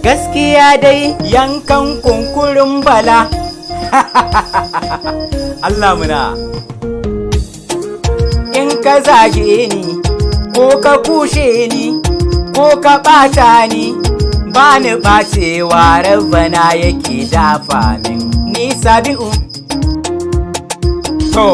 gaskiya dai yankan kunkurin bala. Allah muna. In ka zage ni ko ka kushe ni ko ka ɓata ni, ba ni ɓacewa, rabbana yake dafa min. Ni Sabi'u. To,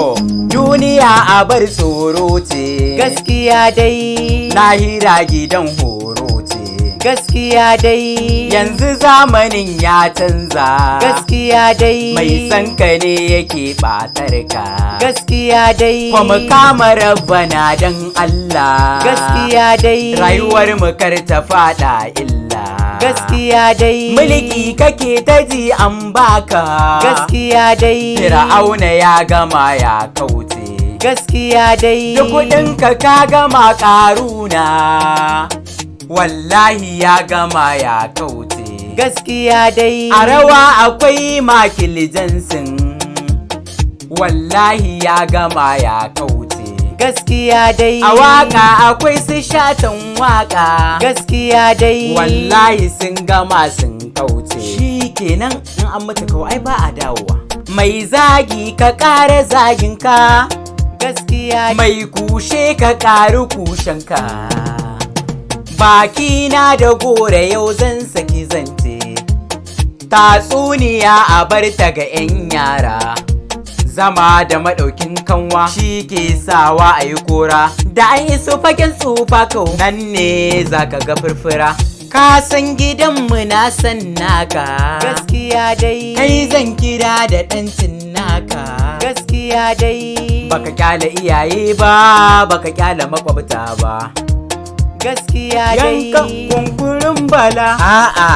duniya abar tsoro ce, gaskiya dai. Lahira gidan horo ce, gaskiya dai. Yanzu zamanin ya canza, gaskiya dai. Mai san ka ne yake ɓatar ka, gaskiya dai. Kuma kama rabbana dan Allah, gaskiya dai. Rayuwar mu kar ta fada illa, gaskiya dai. Mulki kake ta ji an baka, gaskiya dai. Fir'auna ya gama ya kauce, gaskiya dai. Da kuɗin ka gama ƙaruna, wallahi ya gama ya kauce, gaskiya dai. A rawa akwai Michael Johnson, wallahi ya gama ya kauce, gaskiya dai. A waka akwai su Shatan waka, gaskiya dai. Wallahi sun gama sun kauce. Shi kenan in an mutu kawai ba a dawowa. Mai zagi ka ƙara zagin ka, gaskiya. Mai kushe ka ƙari kushen ka. Bakina da gore yau zan saki zance, tatsuniya a bar ta ga 'yan yara. Zama da maɗaukin kanwa shi ke sawa a yi kora, da an iso fagen tsufa kau nan ne za ka ga furfura. Ka san gidanmu na san naka, gaskiya dai. Kai zan kira da ɗancin naka, gaskiya dai. Baka kyala iyaye ba, baka kyala makwabta ba, gaskiya dai. Yankan kunkurin bala. A'a